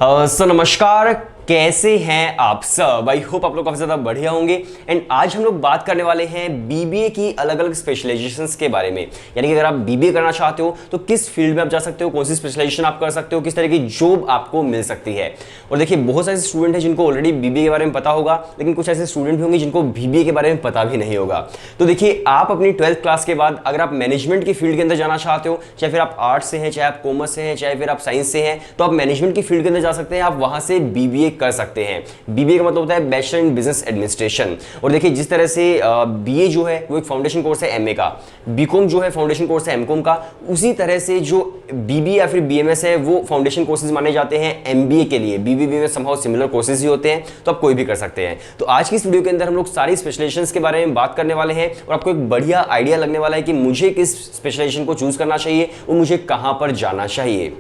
नमस्कार, कैसे हैं आप सब। आई होप आप लोग काफी ज्यादा बढ़िया होंगे। एंड आज हम लोग बात करने वाले हैं बीबीए की अलग अलग स्पेशलाइजेशंस के बारे में। यानी कि अगर आप बीबीए करना चाहते हो तो किस फील्ड में आप जा सकते हो, कौन सी स्पेशलाइजेशन आप कर सकते हो, किस तरह की जॉब आपको मिल सकती है। और देखिए, बहुत सारे स्टूडेंट हैं जिनको ऑलरेडी बीबीए के बारे में पता होगा, लेकिन कुछ ऐसे स्टूडेंट भी होंगे जिनको बीबीए के बारे में पता भी नहीं होगा। तो देखिए, आप अपनी 12th क्लास के बाद अगर आप मैनेजमेंट की फील्ड के अंदर जाना चाहते हो, चाहे फिर आप आर्ट्स से हैं, चाहे आप कॉमर्स से हैं, चाहे फिर आप साइंस से हैं, तो आप मैनेजमेंट की फील्ड के अंदर जा सकते हैं। आप वहां से बीबीए कर सकते हैं। बीबीए का मतलब होता है बैचलर इन बिजनेस एडमिनिस्ट्रेशन। और देखिए, जिस तरह से बीए जो है वो एक फाउंडेशन कोर्स है एमए का, बीकॉम जो है फाउंडेशन कोर्स है एमकॉम का, उसी तरह से जो बीबीए या फिर बीएमएस है वो फाउंडेशन कोर्सेज माने जाते हैं एमबीए के लिए। BBA BMS somehow similar courses ही होते हैं, तो आप कोई भी कर सकते हैं। तो आज की इस वीडियो के अंदर हम लोग सारी स्पेशलाइजेशंस के बारे में बात करने वाले हैं और आपको एक बढ़िया आइडिया लगने वाला है कि मुझे किस स्पेशलाइजेशन को चूज करना चाहिए और मुझे कहां पर जाना चाहिए।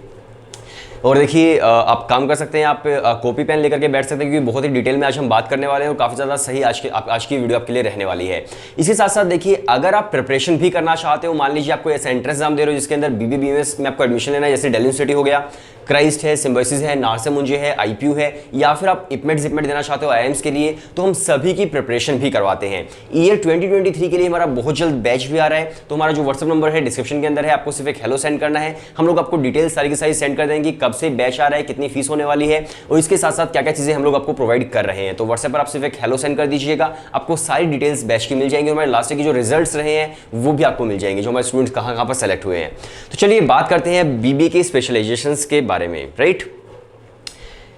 और देखिए, आप काम कर सकते हैं, आप कॉपी पेन लेकर के बैठ सकते हैं, क्योंकि बहुत ही डिटेल में आज हम बात करने वाले हैं और काफ़ी ज़्यादा सही आज की वीडियो आपके लिए रहने वाली है। इसके साथ साथ देखिए, अगर आप प्रिपरेशन भी करना चाहते हो, मान लीजिए आपको ऐसा एंट्रेंस एग्जाम दे रहे हो जिसके अंदर बीबीए बीएमएस में आपको एडमिशन लेना है, जैसे दिल्ली यूनिवर्सिटी हो गया, क्राइस्ट है, सिम्बायोसिस है, नार्से मुंजे है, आईपीयू है, या फिर आप इपमेट जिपमेट देना चाहते हो आईआईएम्स के लिए, तो हम सभी की प्रिपरेशन भी करवाते हैं। ईयर 2023 के लिए हमारा बहुत जल्द बैच भी आ रहा है, तो हमारा जो व्हाट्सएप नंबर है डिस्क्रिप्शन के अंदर है, आपको सिर्फ एक हेलो सेंड करना है। हम लोग आपको डिटेल्स सारी की सारी सेंड कर देंगे, कब से बैच आ रहा है, कितनी फीस होने वाली है और इसके साथ साथ क्या क्या चीजें हम लोग आपको प्रोवाइड कर रहे हैं। तो व्हाट्सएप पर आप सिर्फ एक हेलो सेंड कर दीजिएगा, आपको सारी डिटेल्स बैच की मिल जाएंगी। हमारे लास्ट की जो रिजल्ट्स रहे हैं वो भी आपको मिल जाएंगे, जो हमारे स्टूडेंट्स कहां पर सेलेक्ट हुए हैं। तो चलिए बात करते हैं बीबीए के स्पेशलाइजेशंस के बारे में। राइट,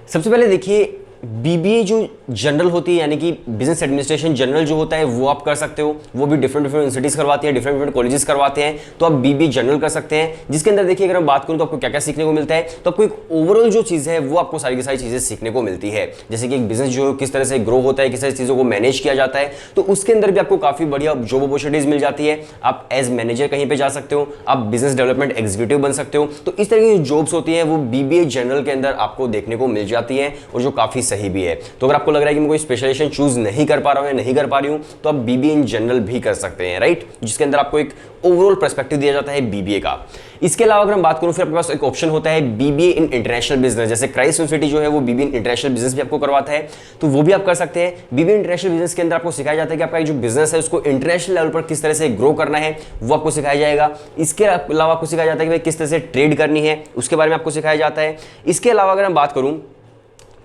सबसे पहले देखिए, बीबीए जो जनरल होती है, यानी कि बिजनेस एडमिनिस्ट्रेशन जनरल जो होता है, वो आप कर सकते हो। वो भी डिफरेंट यूनिवर्सिटीज करवाती है, डिफरेंट कॉलेजेस करवाते हैं, तो आप बीबीए जनरल कर सकते हैं। जिसके अंदर देखिए, अगर हम बात करूं तो आपको क्या क्या सीखने को मिलता है, तो आपको एक ओवरऑल जो चीज़ है वो आपको सारी की सारी चीज़ें सीखने को मिलती है। जैसे कि एक बिजनेस जो किस तरह से ग्रो होता है, किस तरह से चीज़ों को मैनेज किया जाता है, तो उसके अंदर भी आपको काफ़ी बढ़िया जॉब अपॉर्चुनिटीज मिल जाती है। आप एज मैनेजर कहीं पर जा सकते हो, आप बिजनेस डेवलपमेंट एग्जीक्यूटिव बन सकते हो। तो इस तरह की जो जॉब्स होती हैं वो बीबीए जनरल के अंदर आपको देखने को मिल जाती है, और जो काफ़ी सही भी है। तो अगर आपको लग रहा है कि मैं कोई स्पेशलाइजेशन चूज नहीं कर पा रहा हूं या नहीं कर पा रही हूं, तो आप बीबीए इन जनरल भी कर सकते हैं। राइट, जिसके अंदर आपको एक ओवरऑल पर्सपेक्टिव दिया जाता है बीबीए का। इसके अलावा अगर हम बात करूं, फिर आपके पास एक ऑप्शन होता है बीबीए इन इंटरनेशनल बिजनेस। जैसे क्राइस्ट यूनिवर्सिटी जो है वो बीबीए इन इंटरनेशनल बिजनेस भी आपको करवाता है, तो वो भी आप कर सकते हैं। बीबीए इंटरनेशनल बिजनेस के अंदर आपको सिखाया जाता है कि आपका जो बिजनेस है उसको इंटरनेशनल लेवल पर किस तरह से ग्रो करना है, वो आपको सिखाया जाएगा। इसके अलावा आपको सिखाया जाता है कि भाई किस तरह से ट्रेड करनी है, उसके बारे में आपको सिखाया जाता है। इसके अलावा अगर हम बात करूं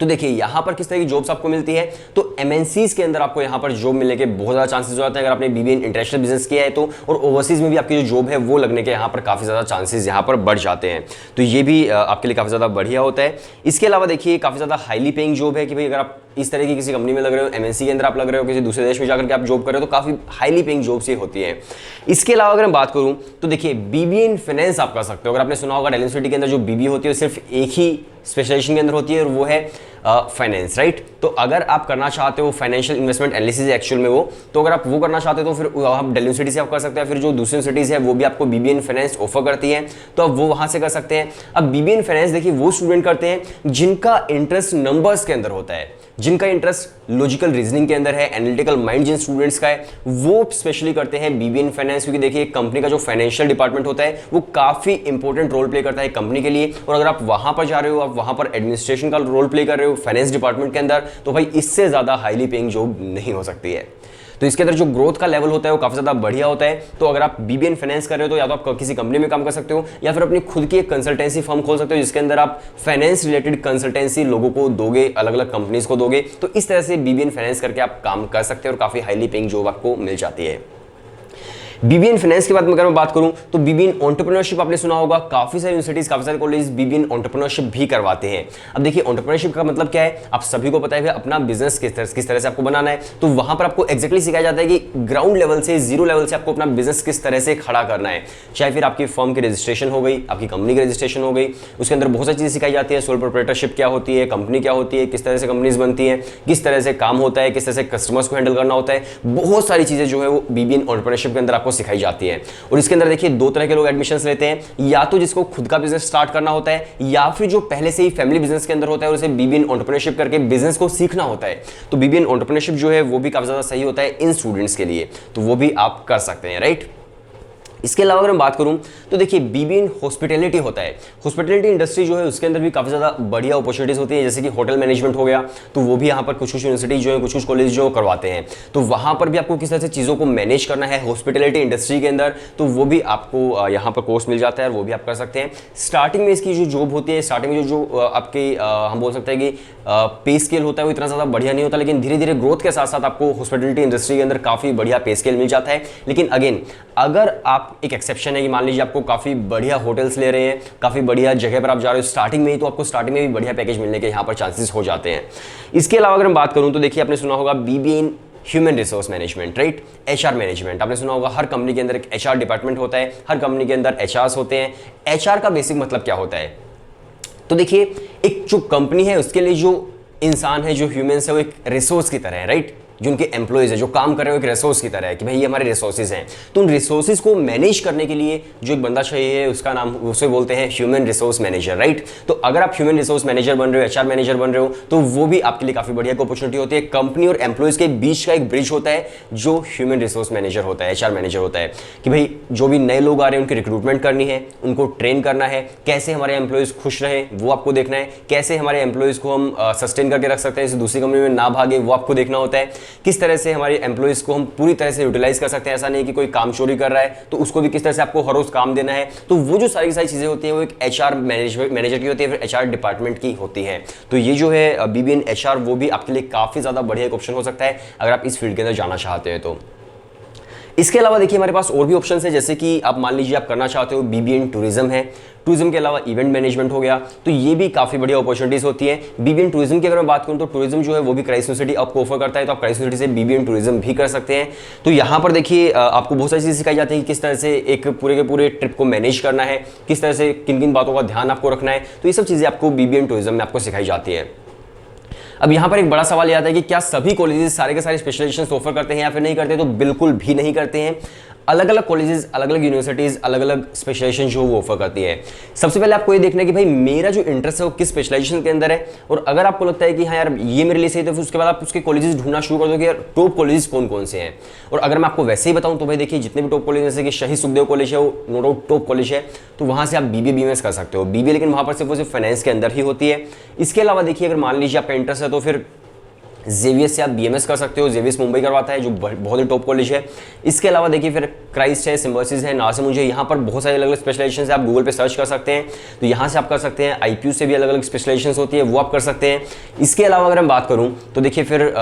तो देखिए, यहां पर किस तरह की जॉब्स आपको मिलती है, तो एमएनसीज के अंदर आपको यहां पर जॉब मिलने के बहुत ज्यादा चांसेस हो जाते हैं अगर आपने बीबीए इन इंटरनेशनल बिजनेस किया है तो। और ओवरसीज में भी आपकी जो जॉब है वो लगने के यहां पर काफी ज्यादा चांसेस यहां पर बढ़ जाते हैं, तो ये भी आपके लिए काफी ज्यादा बढ़िया होता है। इसके अलावा देखिए, काफी ज्यादा हाईली पेइंग जॉब है कि भाई अगर आप इस तरह की किसी कंपनी में लग रहे हो, एमएनसी के अंदर आप लग रहे हो, किसी दूसरे देश में जाकर के आप जॉब कर रहे हो, तो काफी हाईली पेइंग जॉब्स ये होती है। इसके अलावा अगर मैं बात करूं तो देखिए, बीबीए इन फाइनेंस आप कर सकते हो। अगर आपने सुना होगा, दिल्ली यूनिवर्सिटी के अंदर जो बीबीए होती है वो सिर्फ एक ही स्पेशलाइजेशन के अंदर होती है और वो है फाइनेंस। राइट, तो अगर आप करना चाहते हो फाइनेंशियल इन्वेस्टमेंट एनालिसिस एक्चुअल में वो, तो अगर आप वो करना चाहते हो तो फिर आप दिल्ली यूनिवर्सिटी से आप कर सकते हैं। फिर जो दूसरी यूनिवर्सिटीज है वो भी आपको बीबीए इन फाइनेंस ऑफर करती है, तो आप वो वहां से कर सकते हैं। अब बीबीए इन फाइनेंस देखिए, वो स्टूडेंट करते हैं जिनका इंटरेस्ट नंबर्स के अंदर होता है, जिनका इंटरेस्ट लॉजिकल रीजनिंग के अंदर है, एनालिटिकल माइंड जिन स्टूडेंट्स का है, वो स्पेशली करते हैं बीबीए इन फाइनेंस। क्योंकि देखिए, कंपनी का जो फाइनेंशियल डिपार्टमेंट होता है वो काफी इंपॉर्टेंट रोल प्ले करता है कंपनी के लिए। और अगर आप वहां पर जा रहे हो, आप वहां पर एडमिनिस्ट्रेशन का रोल प्ले कर रहे हो फाइनेंस डिपार्टमेंट के अंदर, तो भाई इससे ज्यादा हाईली पेइंग जॉब नहीं हो सकती है। तो इसके अंदर जो ग्रोथ का लेवल होता है वो काफी ज्यादा बढ़िया होता है। तो अगर आप बीबीए इन फाइनेंस कर रहे हो तो या तो आप किसी कंपनी में काम कर सकते हो, या फिर अपनी खुद की एक कंसल्टेंसी फर्म खोल सकते हो, जिसके अंदर आप फाइनेंस रिलेटेड कंसल्टेंसी लोगों को दोगे, अलग अलग कंपनीज को दोगे। तो इस तरह से बीबीए इन फाइनेंस करके आप काम कर सकते हैं और काफी हाईली पेइंग जॉब आपको मिल जाती है। बीबीए इन फाइनेंस के बाद अगर मैं बात करूं तो बीबीए इन एंटरप्रेन्योरशिप आपने सुना होगा, काफी सारी यूनिवर्सिटीज, काफी सारे कॉलेज बीबीए इन एंटरप्रेन्योरशिप भी करवाते हैं। अब देखिए, एंटरप्रेन्योरशिप का मतलब क्या है, आप सभी को पता है अपना बिजनेस किस तरह से आपको बनाना है। तो वहां पर आपको एक्जैक्टली सिखाया जाता है कि ग्राउंड लेवल से, जीरो लेवल से आपको अपना बिजनेस किस तरह से खड़ा करना है। चाहे फिर आपकी फर्म की रजिस्ट्रेशन हो गई, आपकी कंपनी की रजिस्ट्रेशन हो गई, उसके अंदर बहुत सारी चीजें सिखाई जाती है। सोल प्रोप्राइटरशिप क्या होती है, कंपनी क्या होती है, किस तरह से कंपनीज बनती है, किस तरह से काम होता है, किस तरह से कस्टमर्स को हैंडल करना होता है। बहुत सारी चीजें जो है वो बीबीए इन एंटरप्रेन्योरशिप के अंदर आपको सिखाई जाती है। और इसके अंदर देखिए, दो तरह के लोग एडमिशंस लेते हैं, या तो जिसको खुद का बिजनेस स्टार्ट करना होता है, या फिर जो पहले से ही फैमिली बिजनेस के अंदर होता है और उसे बीबीए इन एंटरप्रेन्योरशिप करके बिजनेस को सीखना होता है। तो बीबीए इन एंटरप्रेन्योरशिप जो है वो भी काफी ज्यादा सही होता है इन स्टूडेंट्स के लिए, तो वो भी आप कर सकते हैं। राइट, इसके अलावा अगर मैं बात करूं तो देखिए बीबीए इन हॉस्पिटैलिटी होता है। हॉस्पिटैलिटी इंडस्ट्री जो है उसके अंदर भी काफ़ी ज़्यादा बढ़िया अपॉर्चुनिटीज़ होती है, जैसे कि होटल मैनेजमेंट हो गया, तो वो भी यहाँ पर कुछ यूनिवर्सिटी जो है कुछ कॉलेज जो करवाते हैं, तो वहाँ पर भी आपको किस तरह से चीज़ों को मैनेज करना है हॉस्पिटैलिटी इंडस्ट्री के अंदर, तो वो भी आपको यहाँ पर कोर्स मिल जाता है और वो भी आप कर सकते हैं। स्टार्टिंग में इसकी जो जॉब होती है, स्टार्टिंग में जो आपके हम बोल सकते हैं कि पे स्केल होता है वो इतना ज़्यादा बढ़िया नहीं होता, लेकिन धीरे धीरे ग्रोथ के साथ साथ आपको हॉस्पिटैलिटी इंडस्ट्री के अंदर काफ़ी बढ़िया पे स्केल मिल जाता है। लेकिन अगेन अगर आप एक एक्सेप्शन है कि मान लीजिए आपको काफ़ी बढ़िया होटल्स ले रहे हैं, काफ़ी बढ़िया जगह पर आप जा रहे हो स्टार्टिंग में ही, तो आपको स्टार्टिंग में भी बढ़िया पैकेज मिलने के यहाँ पर चांसेस हो जाते हैं। इसके अलावा अगर मैं बात करूँ तो देखिए आपने सुना होगा BBA in human resource management, right, HR management. आपने सुना होगा हर कंपनी के अंदर एक एचआर डिपार्टमेंट होता है, हर कंपनी के अंदर एचआरस होते हैं। एचआर का बेसिक मतलब क्या होता है, तो देखिए एक जो कंपनी है उसके लिए जो इंसान है, जो ह्यूमंस है, वो एक रिसोर्स की तरह है, राइट। जो उनके एम्प्लॉयज़ है, जो काम कर रहे हो, एक रिसोर्स की तरह है कि भाई ये हमारे रिसोर्सेज हैं। तो उन रिसोर्सेज को मैनेज करने के लिए जो एक बंदा चाहिए उसका नाम उसे बोलते हैं ह्यूमन रिसोर्स मैनेजर, राइट। तो अगर आप ह्यूमन रिसोर्स मैनेजर बन रहे हो, एचआर मैनेजर बन रहे हो, तो वो भी आपके लिए काफ़ी बढ़िया अपॉर्चुनिटी होती है। कंपनी और एम्प्लॉयज़ के बीच का एक ब्रिज होता है जो ह्यूमन रिसोर्स मैनेजर होता है, एचआर मैनेजर होता है, कि भाई जो भी नए लोग आ रहे हैं उनकी रिक्रूटमेंट करनी है, उनको ट्रेन करना है, कैसे हमारे एम्प्लॉयज़ खुश रहे वो आपको देखना है, कैसे हमारे एम्प्लॉयज़ को हम सस्टेन करके रख सकते हैं, इसे दूसरी कंपनी में ना भागे वो आपको देखना होता है, किस तरह से हमारे एम्प्लॉइज को हम पूरी तरह से यूटिलाइज कर सकते हैं। ऐसा नहीं कि कोई काम चोरी कर रहा है तो उसको भी किस तरह से आपको हर रोज काम देना है। तो वो जो सारी चीजें होती हैं वो एक एचआर मैनेजर की होती है, फिर एचआर डिपार्टमेंट की होती है। तो ये जो है बीबीए इन एचआर वो भी आपके लिए काफी ज्यादा बढ़िया एक ऑप्शन हो सकता है अगर आप इस फील्ड के अंदर जाना चाहते हैं तो। इसके अलावा देखिए हमारे पास और भी ऑप्शन है, जैसे कि आप मान लीजिए आप करना चाहते हो बीबीए इन टूरिज्म है, टूरिज्म के अलावा इवेंट मैनेजमेंट हो गया, तो ये भी काफी बढ़िया अपॉर्चुनिटीज होती है। बीबीए इन टूरिज्म की अगर मैं बात करूं तो टूरिज्म जो है वो भी क्राइस्ट यूनिवर्सिटी आपको ऑफर करता है, तो आप क्राइस्ट यूनिवर्सिटी से बीबीए इन टूरिज्म भी कर सकते हैं। तो यहाँ पर देखिए आपको बहुत सारी चीजें सिखाई जाती है कि किस तरह से एक पूरे के पूरे ट्रिप को मैनेज करना है, किस तरह से किन किन बातों का ध्यान आपको रखना है, तो ये सब चीजें आपको बीबीए इन टूरिज्म में आपको सिखाई जाती है। अब यहाँ पर एक बड़ा सवाल यह आता है कि क्या सभी कॉलेजेस सारे के सारे स्पेशलाइजेशन ऑफर करते हैं या फिर नहीं करते, तो बिल्कुल भी नहीं करते हैं। अलग अलग कॉलेजेस, अलग अलग यूनिवर्सिटीज अलग अलग स्पेशलाइजेशन जो वो ऑफर करती है। सबसे पहले आपको ये देखना है कि भाई मेरा जो इंटरेस्ट है वो किस स्पेशलाइजेशन के अंदर है, और अगर आपको लगता है कि हाँ यार ये मेरे लिए सही है तो फिर उसके बाद आप उसके कॉलेजेस ढूंढना शुरू कर दो कि यार टॉप कॉलेजेस कौन कौन से हैं। और अगर मैं आपको वैसे ही बताऊं तो भाई देखिए जितने भी टॉप कॉलेज जैसे कि शहीद सुखदेव कॉलेज है वो नो डाउट टॉप कॉलेज है, तो वहां से आप बीबीए बीएमएस कर सकते हो। बीबीए लेकिन वहां पर सिर्फ फाइनेंस के अंदर ही होती है। इसके अलावा देखिए अगर मान लीजिए आपका इंटरेस्ट है तो फिर जेवियस से आप बीएमएस कर सकते हो, जेवियस मुंबई करवाता है जो बहुत ही टॉप कॉलेज है। इसके अलावा देखिए फिर क्राइस्ट है, सिम्बर्सिस है, नासिम, मुझे यहाँ पर बहुत सारे अलग अलग स्पेशलाइजेशन है, आप गूगल पे सर्च कर सकते हैं तो यहाँ से आप कर सकते हैं। आईपीयू से भी अलग अलग स्पेशलाइजेशन होती है वो आप कर सकते हैं। इसके अलावा अगर मैं बात करूँ तो देखिए फिर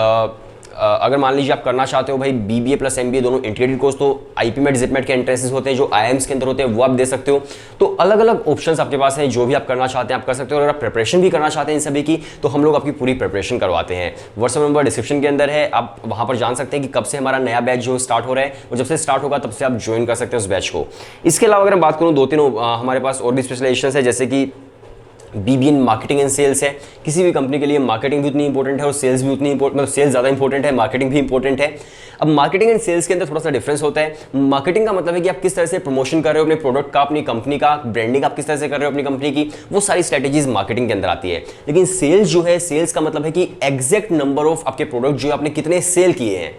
अगर मान लीजिए आप करना चाहते हो भाई बीबीए प्लस एमबीए दोनों इंटीग्रेटेड कोर्स, तो आईपीमेट जिपमेट के एंट्रेंसेस होते हैं जो आईआईएम्स के अंदर होते हैं वो आप दे सकते हो। तो अलग अलग ऑप्शंस आपके पास हैं, जो भी आप करना चाहते हैं आप कर सकते हो। और अगर आप प्रिपरेशन भी करना चाहते हैं इन सभी की तो हम लोग आपकी पूरी प्रिपरेशन करवाते हैं। व्हाट्सएप नंबर डिस्क्रिप्शन के अंदर है, आप वहाँ पर जान सकते हैं कि कब से हमारा नया बैच जो स्टार्ट हो रहा है, और जब से स्टार्ट होगा तब से आप ज्वाइन कर सकते हैं उस बैच को। इसके अलावा अगर मैं बात करूँ दो तीन हमारे पास और भी स्पेशलाइजेशन है, जैसे कि BBA in marketing and sales है। किसी भी कंपनी के लिए मार्केटिंग भी उतनी इंपॉर्टेंट है और सेल्स भी उतनी इंपॉर्टेंट, मतलब सेल्स ज़्यादा इंपॉर्टेंट है, मार्केटिंग भी इंपॉर्टेंट है। अब मार्केटिंग एंड सेल्स के अंदर थोड़ा सा डिफरेंस होता है। मार्केटिंग का मतलब है कि आप किस तरह से प्रमोशन कर रहे हो अपने प्रोडक्ट का, अपनी कंपनी का ब्रांडिंग आप किस तरह से कर रहे हो अपनी कंपनी की, वो सारी स्ट्रेटेजीज मार्केटिंग के अंदर आती है। लेकिन सेल्स जो है, सेल्स का मतलब है कि एग्जैक्ट नंबर ऑफ आपके प्रोडक्ट जो आपने कितने सेल किए हैं,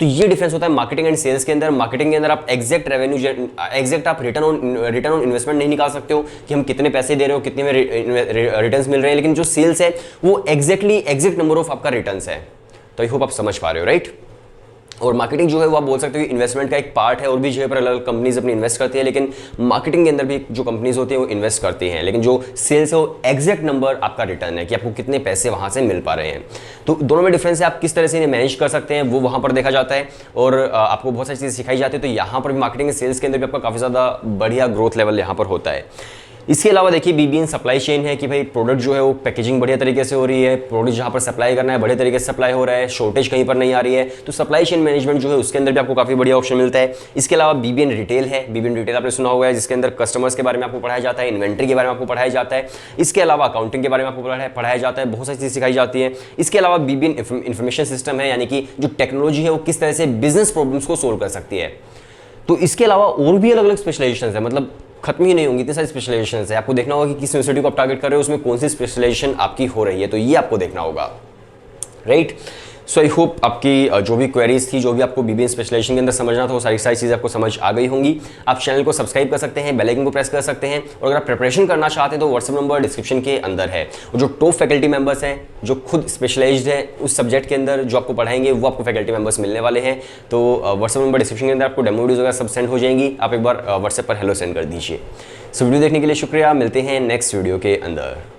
तो ये डिफरेंस होता है मार्केटिंग एंड सेल्स के अंदर। मार्केटिंग के अंदर आप एग्जैक्ट रेवेन्यू, एग्जैक्ट आप रिटर्न ऑन इन्वेस्टमेंट नहीं निकाल सकते हो कि हम कितने पैसे दे रहे हो, कितने में रिटर्न्स मिल रहे हैं। लेकिन जो सेल्स है वो एग्जैक्ट नंबर ऑफ आपका रिटर्न्स है। तो आई होप आप समझ पा रहे हो, राइट। और मार्केटिंग जो है वो आप बोल सकते हो इन्वेस्टमेंट का एक पार्ट है, और भी जगह पर अलग अलग कंपनीज अपनी इन्वेस्ट करती है, लेकिन मार्केटिंग के अंदर भी जो कंपनीज होती है वो इन्वेस्ट करती हैं। लेकिन जो सेल्स है वो एग्जैक्ट नंबर आपका रिटर्न है कि आपको कितने पैसे वहां से मिल पा रहे हैं। तो दोनों में डिफरेंस है, आप किस तरह से इन्हें मैनेज कर सकते हैं वो वहां पर देखा जाता है, और आपको बहुत सारी चीज़ें सिखाई जाती है। तो यहाँ पर भी मार्केटिंग सेल्स के अंदर भी आपका काफ़ी ज़्यादा बढ़िया ग्रोथ लेवल यहाँ पर होता है। इसके अलावा देखिए बीबीए इन सप्लाई चेन है कि भाई प्रोडक्ट जो है वो पैकेजिंग बढ़िया तरीके से हो रही है, प्रोडक्ट जहाँ पर सप्लाई करना है बढ़िया तरीके से सप्लाई हो रहा है, शॉर्टेज कहीं पर नहीं आ रही है। तो सप्लाई चेन मैनेजमेंट जो है उसके अंदर भी आपको काफ़ी बढ़िया ऑप्शन मिलता है। इसके अलावा बीबीए इन रिटेल है, बीबीए इन रिटेल आपने सुना होगा, जिसके अंदर कस्टमर्स के बारे में आपको पढ़ाया जाता है, इन्वेंट्री के बारे में आपको पढ़ाया जाता है। इसके अलावा अकाउंटिंग के बारे में आपको पढ़ाया जाता है, बहुत सारी चीज़ सिखाई जाती है। इसके अलावा बीबीए इन इंफॉर्मेशन सिस्टम है, यानी कि जो टेक्नोलॉजी है वो किस तरह से बिजनेस प्रॉब्लम्स को सोल्व कर सकती है। तो इसके अलावा और भी अलग अलग स्पेशलाइजेशन है, मतलब खत्म ही नहीं होंगी, इतने सारे स्पेशलाइजेशन है। आपको देखना होगा कि किस यूनिवर्सिटी को आप टारगेट कर रहे हो, उसमें कौन सी स्पेशलाइजेशन आपकी हो रही है, तो ये आपको देखना होगा, राइट। सो आई होप आपकी जो भी क्वेरीज थी, जो भी आपको बीबीए स्पेशलाइजेशन के अंदर समझना था, वो सारी चीज़ें आपको समझ आ गई होंगी। आप चैनल को सब्सक्राइब कर सकते हैं, बेल आइकन को प्रेस कर सकते हैं, और अगर आप प्रिपरेशन करना चाहते हैं तो व्हाट्सएप नंबर डिस्क्रिप्शन के अंदर है। और जो टॉप फैकल्टी मेंबर्स हैं जो खुद स्पेशलाइज्ड है उस सब्जेक्ट के अंदर, जो आपको पढ़ाएंगे वो आपको फैकल्टी मेंबर्स मिलने वाले हैं। तो व्हाट्सएप नंबर डिस्क्रिप्शन के अंदर आपको डेमो वीडियोज़ वगैरह सब सेंड हो जाएंगी, आप एक बार व्हाट्सएप पर हेलो सेंड कर दीजिए। सो वीडियो देखने के लिए शुक्रिया, मिलते हैं नेक्स्ट वीडियो के अंदर।